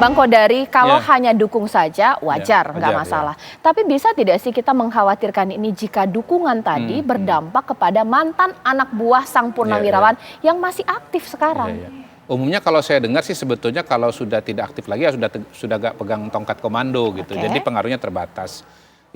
Bang Kodari, kalau Ya. hanya dukung saja wajar, nggak wajar, masalah. Tapi bisa tidak sih kita mengkhawatirkan ini jika dukungan tadi berdampak kepada mantan anak buah sang purnawirawan yang masih aktif sekarang? Iya, iya. Umumnya kalau saya dengar sih sebetulnya kalau sudah tidak aktif lagi ya sudah gak pegang tongkat komando gitu. Oke. Jadi pengaruhnya terbatas.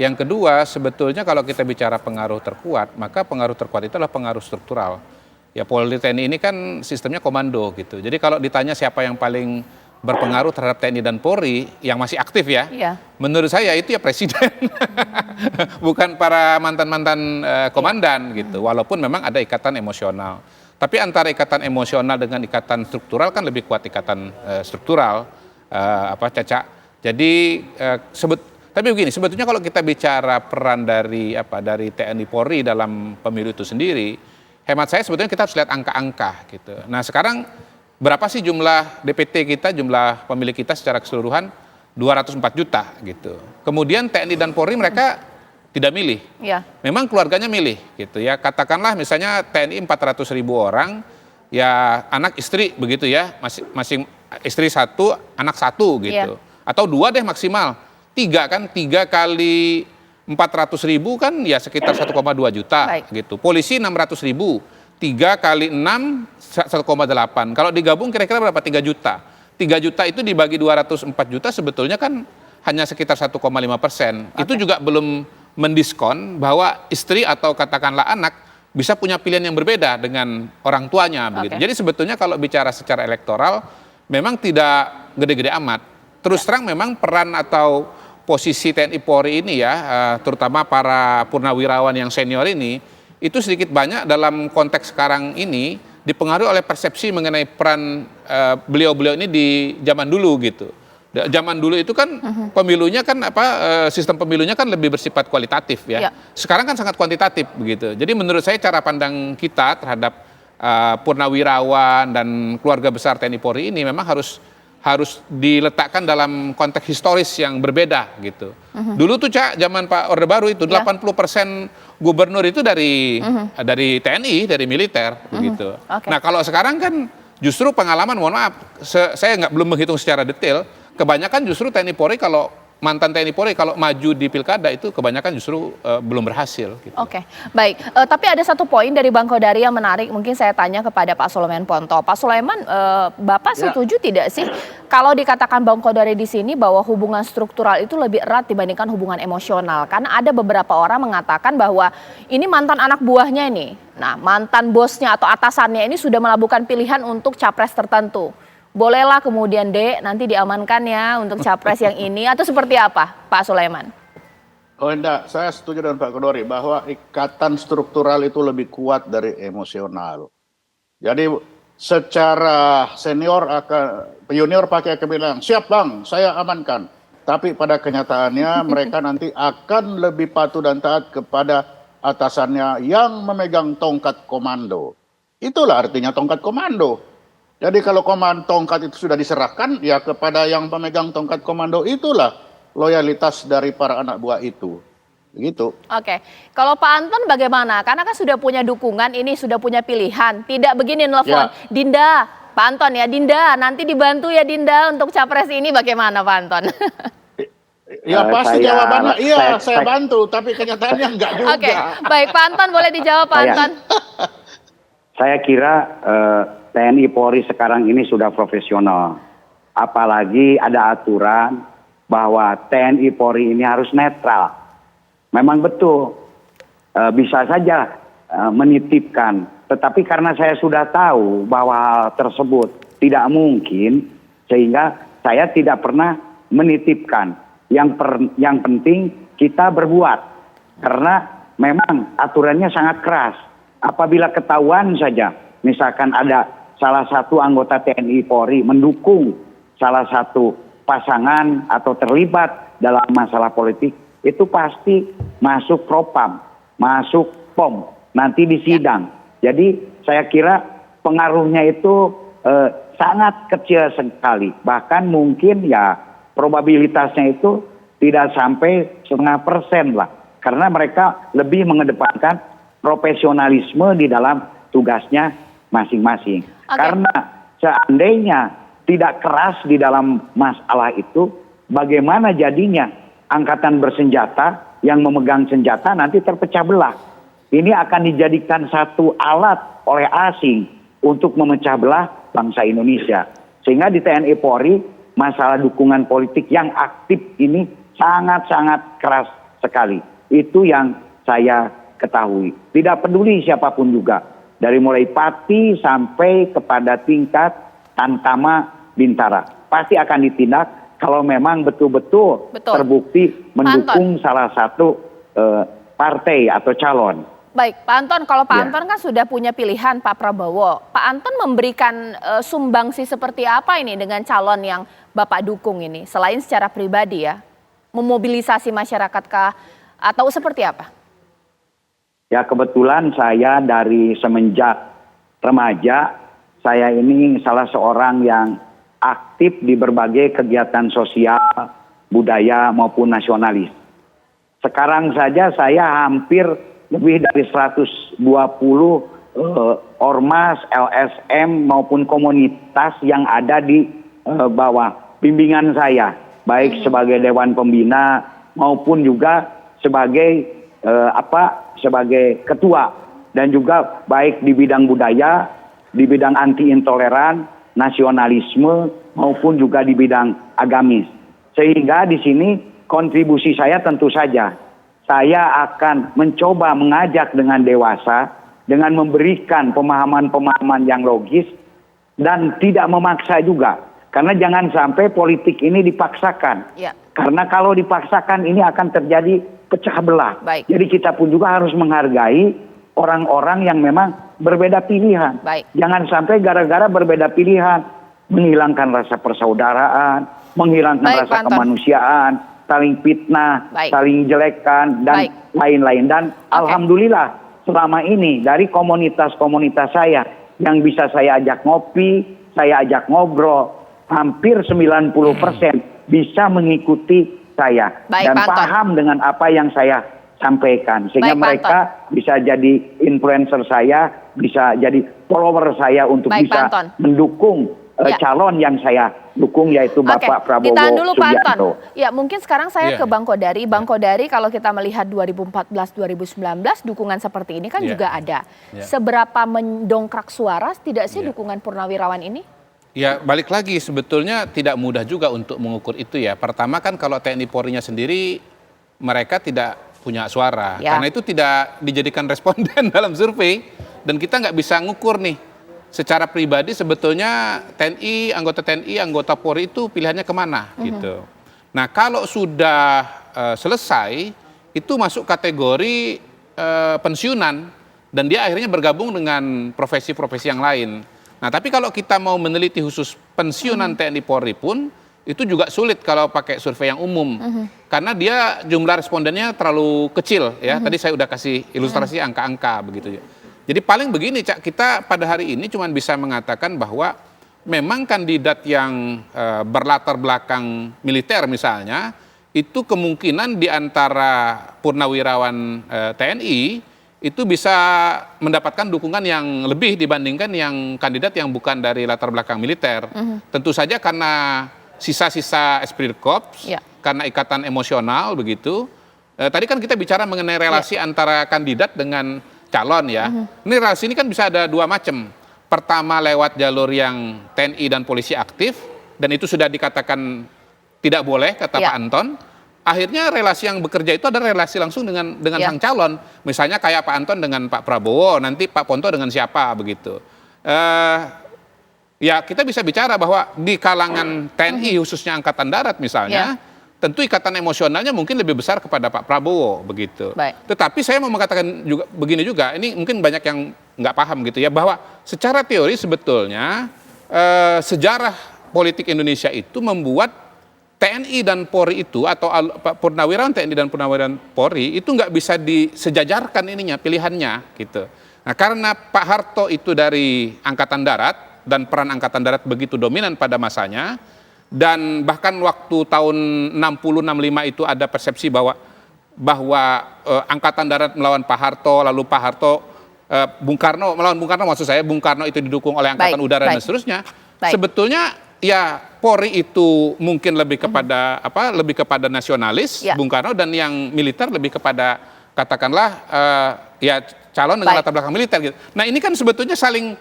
Yang kedua, sebetulnya kalau kita bicara pengaruh terkuat, maka pengaruh terkuat itu adalah pengaruh struktural. Ya Polri TNI ini kan sistemnya komando gitu. Jadi kalau ditanya siapa yang paling berpengaruh terhadap TNI dan Polri yang masih aktif ya, Iya. menurut saya itu ya presiden, bukan para mantan-mantan komandan gitu. Walaupun memang ada ikatan emosional. Tapi antara ikatan emosional dengan ikatan struktural kan lebih kuat ikatan struktural, Caca. Jadi tapi begini, sebetulnya kalau kita bicara peran dari TNI Polri dalam pemilu itu sendiri, hemat saya sebetulnya kita harus lihat angka-angka gitu. Nah sekarang berapa sih jumlah DPT kita, jumlah pemilih kita secara keseluruhan 204 juta gitu. Kemudian TNI dan Polri mereka tidak milih. Ya. Memang keluarganya milih gitu ya. Katakanlah misalnya TNI 400.000 orang, ya anak istri begitu ya, masing istri satu, anak satu gitu. Atau dua deh maksimal. 3 kali 400.000 kan ya sekitar 1,2 juta gitu. Polisi 600.000, 3 kali 6 1,8. Kalau digabung kira-kira berapa? 3 juta. 3 juta itu dibagi 204 juta sebetulnya kan hanya sekitar 1,5%. Itu juga belum mendiskon bahwa istri atau katakanlah anak bisa punya pilihan yang berbeda dengan orang tuanya begitu. Jadi sebetulnya kalau bicara secara elektoral memang tidak gede-gede amat. Terus terang memang peran atau posisi TNI Polri ini ya, terutama para purnawirawan yang senior ini, itu sedikit banyak dalam konteks sekarang ini dipengaruhi oleh persepsi mengenai peran beliau-beliau ini di zaman dulu gitu. Zaman dulu itu kan pemilunya kan sistem pemilunya kan lebih bersifat kualitatif ya. Sekarang kan sangat kuantitatif begitu. Jadi menurut saya cara pandang kita terhadap purnawirawan dan keluarga besar TNI Polri ini memang harus diletakkan dalam konteks historis yang berbeda gitu. Dulu tuh zaman Pak Orde Baru itu 80% gubernur itu dari TNI, dari militer begitu. Nah kalau sekarang kan justru pengalaman, mohon maaf, saya belum menghitung secara detail, kebanyakan justru TNI Polri mantan TNI Polri kalau maju di pilkada itu kebanyakan justru belum berhasil. Gitu. Oke, baik. Tapi ada satu poin dari Bang Kodari yang menarik, mungkin saya tanya kepada Pak Sulaiman Ponto. Pak Sulaiman, Bapak setuju tidak sih kalau dikatakan Bang Kodari di sini bahwa hubungan struktural itu lebih erat dibandingkan hubungan emosional? Karena ada beberapa orang mengatakan bahwa ini mantan anak buahnya ini. Nah, mantan bosnya atau atasannya ini sudah melakukan pilihan untuk capres tertentu. Bolehlah kemudian nanti diamankan ya untuk capres yang ini atau seperti apa Pak Sulaiman? Oh enggak, saya setuju dengan Pak Kodari bahwa ikatan struktural itu lebih kuat dari emosional. Jadi secara senior junior pakai akan bilang, siap bang, saya amankan. Tapi pada kenyataannya mereka nanti akan lebih patuh dan taat kepada atasannya yang memegang tongkat komando. Itulah artinya tongkat komando. Jadi kalau tongkat itu sudah diserahkan, ya kepada yang pemegang tongkat komando itulah loyalitas dari para anak buah itu. Begitu. Oke, kalau Pak Anton bagaimana? Karena kan sudah punya dukungan, ini sudah punya pilihan. Tidak begini nelfon, Dinda, Pak Anton ya, Dinda, nanti dibantu ya Dinda untuk capres ini bagaimana Pak Anton? Ya pasti jawabannya, iya saya bantu, tapi kenyataannya enggak juga. Oke, baik Pak Anton boleh dijawab Pak Anton. Saya kira TNI Polri sekarang ini sudah profesional. Apalagi ada aturan bahwa TNI Polri ini harus netral. Memang betul, bisa saja menitipkan. Tetapi karena saya sudah tahu bahwa hal tersebut tidak mungkin, sehingga saya tidak pernah menitipkan. Yang penting kita berbuat. Karena memang aturannya sangat keras. Apabila ketahuan saja, misalkan ada salah satu anggota TNI Polri mendukung salah satu pasangan atau terlibat dalam masalah politik, itu pasti masuk propam, masuk POM, nanti di sidang. Jadi saya kira pengaruhnya itu sangat kecil sekali. Bahkan mungkin ya probabilitasnya itu tidak sampai 0,5% lah. Karena mereka lebih mengedepankan profesionalisme di dalam tugasnya masing-masing. Karena seandainya tidak keras di dalam masalah itu, bagaimana jadinya angkatan bersenjata yang memegang senjata nanti terpecah belah. Ini akan dijadikan satu alat oleh asing untuk memecah belah bangsa Indonesia. Sehingga di TNI Polri masalah dukungan politik yang aktif ini sangat-sangat keras sekali. Itu yang saya ketahui. Tidak peduli siapapun juga. Dari mulai Pati sampai kepada tingkat Tantama Bintara. Pasti akan ditindak kalau memang betul-betul terbukti mendukung salah satu partai atau calon. Baik, Pak Anton, kalau Pak Anton kan sudah punya pilihan Pak Prabowo. Pak Anton memberikan sumbangsi seperti apa ini dengan calon yang Bapak dukung ini? Selain secara pribadi ya, memobilisasi masyarakat kah atau seperti apa? Ya kebetulan saya dari semenjak remaja, saya ini salah seorang yang aktif di berbagai kegiatan sosial, budaya maupun nasionalis. Sekarang saja saya hampir lebih dari 120 ormas, LSM maupun komunitas yang ada di bawah bimbingan saya, baik sebagai Dewan Pembina maupun juga sebagai sebagai ketua, dan juga baik di bidang budaya, di bidang anti intoleran, nasionalisme maupun juga di bidang agamis. Sehingga di sini kontribusi saya tentu saja saya akan mencoba mengajak dengan dewasa, dengan memberikan pemahaman-pemahaman yang logis dan tidak memaksa juga. Karena jangan sampai politik ini dipaksakan. Ya. Karena kalau dipaksakan ini akan terjadi pecah belah. Baik. Jadi kita pun juga harus menghargai orang-orang yang memang berbeda pilihan. Baik. Jangan sampai gara-gara berbeda pilihan menghilangkan rasa persaudaraan, menghilangkan Baik, rasa Pak Anton. kemanusiaan, saling fitnah, Baik. saling jelekkan, dan Baik. lain-lain. Dan alhamdulillah selama ini dari komunitas-komunitas saya yang bisa saya ajak ngopi, saya ajak ngobrol, hampir 90% bisa mengikuti saya. Baik, dan Pak Anton. paham dengan apa yang saya sampaikan. Sehingga Baik, Pak mereka bisa jadi influencer saya, bisa jadi follower saya untuk Baik, Pak bisa Anton. mendukung Ya. calon yang saya dukung, yaitu Bapak Prabowo ditahan dulu Pak Anton. Subianto. Ya mungkin sekarang saya Iya. ke Bang Kodari. Bang Kodari, kalau kita melihat 2014-2019 dukungan seperti ini kan Iya. juga ada. Iya. Seberapa mendongkrak suara tidak sih Iya. dukungan Purnawirawan ini? Ya balik lagi sebetulnya tidak mudah juga untuk mengukur itu ya. Pertama kan kalau TNI Polri-nya sendiri mereka tidak punya suara. Ya. Karena itu tidak dijadikan responden dalam survei. Dan kita nggak bisa ngukur nih. Secara pribadi sebetulnya TNI, anggota Polri itu pilihannya kemana gitu. Nah kalau sudah selesai itu masuk kategori pensiunan. Dan dia akhirnya bergabung dengan profesi-profesi yang lain. Nah tapi kalau kita mau meneliti khusus pensiunan TNI Polri pun itu juga sulit kalau pakai survei yang umum. Karena dia jumlah respondennya terlalu kecil ya. Tadi saya udah kasih ilustrasi angka-angka begitu ya. Jadi paling begini Cak, kita pada hari ini cuma bisa mengatakan bahwa memang kandidat yang berlatar belakang militer misalnya, itu kemungkinan di antara purnawirawan TNI itu bisa mendapatkan dukungan yang lebih dibandingkan yang kandidat yang bukan dari latar belakang militer. Tentu saja karena sisa-sisa esprit de corps, Ya. karena ikatan emosional begitu. Tadi kan kita bicara mengenai relasi antara kandidat dengan calon ya. Ini relasi ini kan bisa ada dua macam. Pertama lewat jalur yang TNI dan polisi aktif, dan itu sudah dikatakan tidak boleh kata Pak Anton. Akhirnya relasi yang bekerja itu adalah relasi langsung dengan sang calon. Misalnya kayak Pak Anton dengan Pak Prabowo, nanti Pak Ponto dengan siapa begitu. Ya kita bisa bicara bahwa di kalangan TNI khususnya Angkatan Darat misalnya, tentu ikatan emosionalnya mungkin lebih besar kepada Pak Prabowo begitu. Baik. Tetapi saya mau mengatakan juga begini juga, ini mungkin banyak yang nggak paham gitu ya, bahwa secara teori sebetulnya sejarah politik Indonesia itu membuat TNI dan Polri itu atau purnawirawan TNI dan purnawirawan Polri itu nggak bisa disejajarkan ininya pilihannya gitu. Nah karena Pak Harto itu dari Angkatan Darat dan peran Angkatan Darat begitu dominan pada masanya. Dan bahkan waktu tahun 60-65 itu ada persepsi bahwa Angkatan Darat melawan Pak Harto, lalu Pak Harto, Bung Karno melawan Bung Karno, maksud saya Bung Karno itu didukung oleh Angkatan Udara dan seterusnya. Sebetulnya ya Polri itu mungkin lebih kepada lebih kepada nasionalis, Ya. Bung Karno, dan yang militer lebih kepada katakanlah ya calon dengan Baik. latar belakang militer gitu. Nah, ini kan sebetulnya saling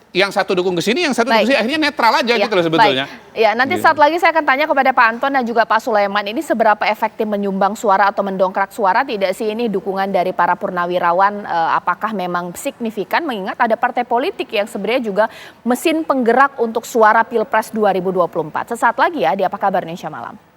yang satu dukung ke sini, yang satu dukung ke sini, akhirnya netral aja Ya, gitu loh sebetulnya. baik. Ya, nanti Gitu. saat lagi saya akan tanya kepada Pak Anton dan juga Pak Sulaiman, ini seberapa efektif menyumbang suara atau mendongkrak suara tidak sih ini dukungan dari para purnawirawan, apakah memang signifikan mengingat ada partai politik yang sebenarnya juga mesin penggerak untuk suara Pilpres 2024. Sesaat lagi ya di Apa Kabar Indonesia Malam.